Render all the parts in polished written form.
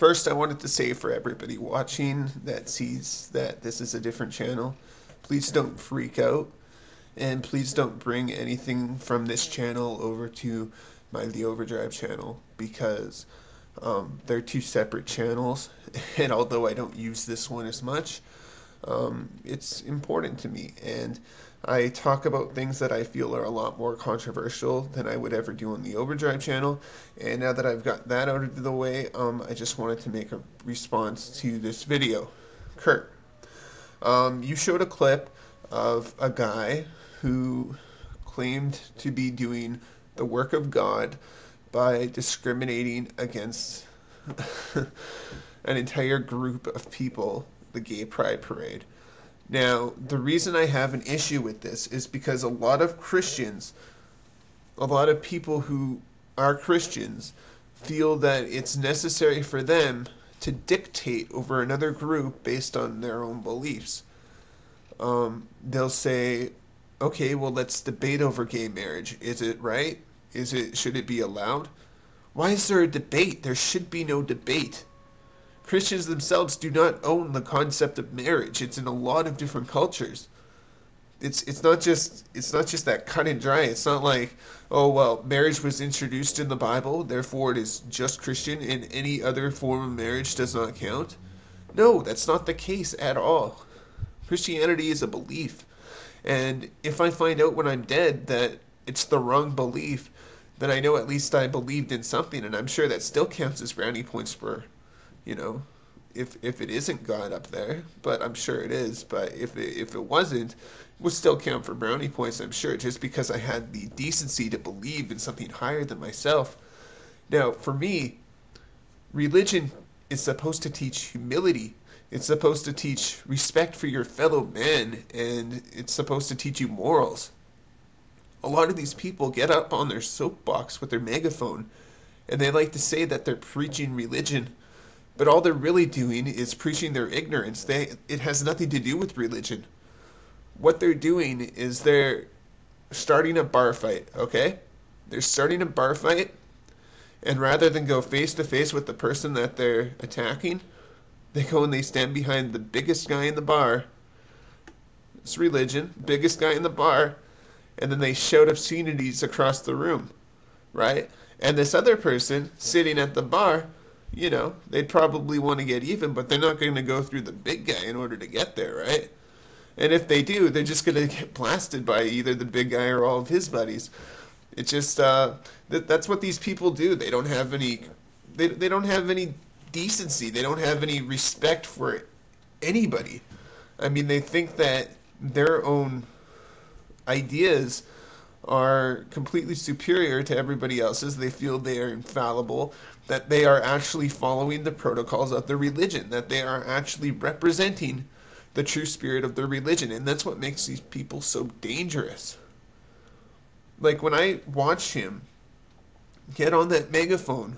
First, I wanted to say for everybody watching that sees that this is a different channel, please don't freak out, and please don't bring anything from this channel over to the Overdrive channel, because they're two separate channels, and although I don't use this one as much, it's important to me, and I talk about things that I feel are a lot more controversial than I would ever do on the Overdrive channel. And now that I've got that out of the way, I just wanted to make a response to this video. Curt, you showed a clip of a guy who claimed to be doing the work of God by discriminating against an entire group of people, the Gay Pride Parade. Now, the reason I have an issue with this is because a lot of Christians, a lot of people who are Christians, feel that it's necessary for them to dictate over another group based on their own beliefs. They'll say, okay, well, let's debate over gay marriage. Is it right? Should it be allowed? Why is there a debate? There should be no debate. Christians themselves do not own the concept of marriage. It's in a lot of different cultures. It's not just that cut and dry. It's not like, oh well, marriage was introduced in the Bible, therefore it is just Christian, and any other form of marriage does not count. No, that's not the case at all. Christianity is a belief, and if I find out when I'm dead that it's the wrong belief, then I know at least I believed in something, and I'm sure that still counts as brownie points for, if it isn't God up there, but I'm sure it is. But if it wasn't, it would still count for brownie points, I'm sure, just because I had the decency to believe in something higher than myself. Now, for me, religion is supposed to teach humility. It's supposed to teach respect for your fellow man, and it's supposed to teach you morals. A lot of these people get up on their soapbox with their megaphone, and they like to say that they're preaching religion, but all they're really doing is preaching their ignorance. It has nothing to do with religion. What they're doing is they're starting a bar fight, okay? They're starting a bar fight, and rather than go face to face with the person that they're attacking, they go and they stand behind the biggest guy in the bar. It's religion, biggest guy in the bar, and then they shout obscenities across the room, right? And this other person sitting at the bar, they'd probably want to get even, but they're not going to go through the big guy in order to get there, right? And if they do, they're just going to get blasted by either the big guy or all of his buddies. It's just that's what these people do. They don't have any they don't have any decency. They don't have any respect for anybody. I mean, they think that their own ideas are completely superior to everybody else's. They feel they are infallible, that they are actually following the protocols of the religion, that they are actually representing the true spirit of their religion, and that's what makes these people so dangerous. Like when I watch him get on that megaphone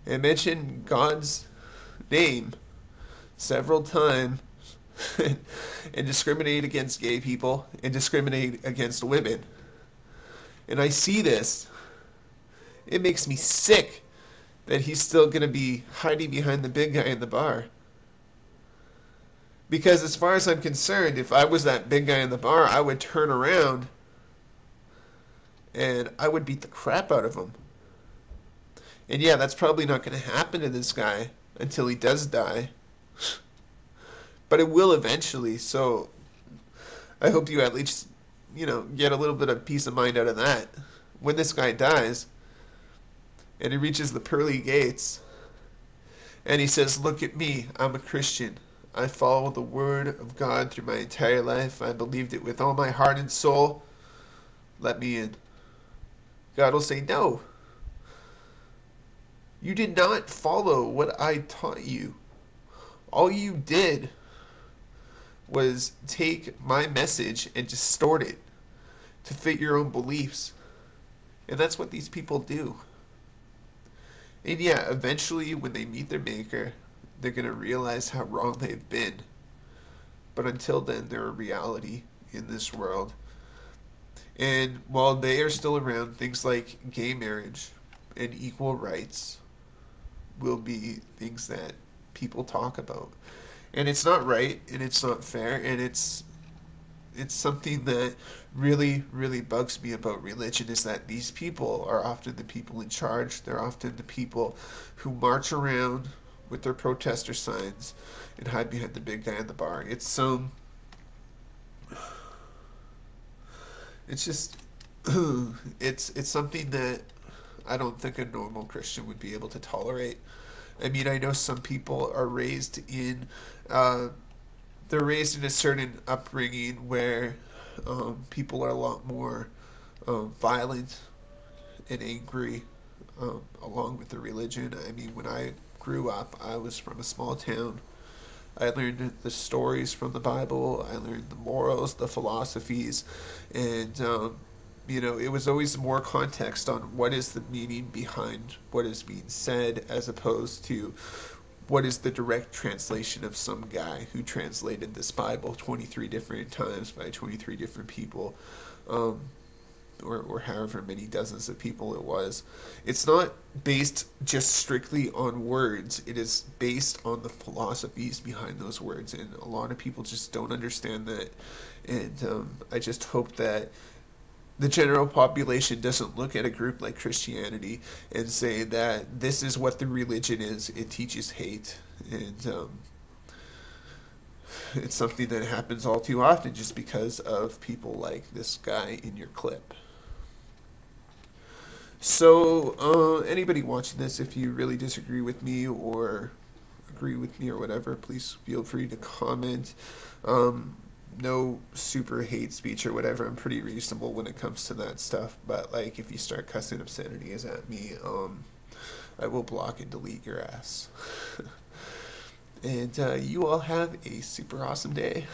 and mention God's name several times and discriminate against gay people and discriminate against women, and I see this, it makes me sick that he's still going to be hiding behind the big guy in the bar. Because as far as I'm concerned, if I was that big guy in the bar, I would turn around and I would beat the crap out of him. And yeah, that's probably not going to happen to this guy until he does die. But it will eventually, so I hope you at least, get a little bit of peace of mind out of that. When this guy dies, and he reaches the pearly gates, and he says, look at me, I'm a Christian. I follow the word of God through my entire life. I believed it with all my heart and soul. Let me in. God will say, no. You did not follow what I taught you. All you did was take my message and distort it to fit your own beliefs. And that's what these people do. And yeah, eventually when they meet their maker, they're going to realize how wrong they've been. But until then, they're a reality in this world. And while they are still around, things like gay marriage and equal rights will be things that people talk about. And it's not right, and it's not fair, and it's something that really, really bugs me about religion, is that these people are often the people in charge. They're often the people who march around with their protester signs and hide behind the big guy in the bar. It's just it's something that I don't think a normal Christian would be able to tolerate. I mean, I know some people are raised in uh, they're raised in a certain upbringing where people are a lot more violent and angry along with the religion. I mean, when I grew up, I was from a small town. I learned the stories from the Bible. I learned the morals, the philosophies, and it was always more context on what is the meaning behind what is being said, as opposed to what is the direct translation of some guy who translated this Bible 23 different times by 23 different people, um, or however many dozens of people it was. It's not based just strictly on words, it is based on the philosophies behind those words, and a lot of people just don't understand that. And I just hope that the general population doesn't look at a group like Christianity and say that this is what the religion is. It teaches hate, and it's something that happens all too often just because of people like this guy in your clip. So, anybody watching this, if you really disagree with me or agree with me or whatever, please feel free to comment. Um, no super hate speech or whatever. I'm pretty reasonable when it comes to that stuff. But like, if you start cussing obscenities at me, I will block and delete your ass. And you all have a super awesome day.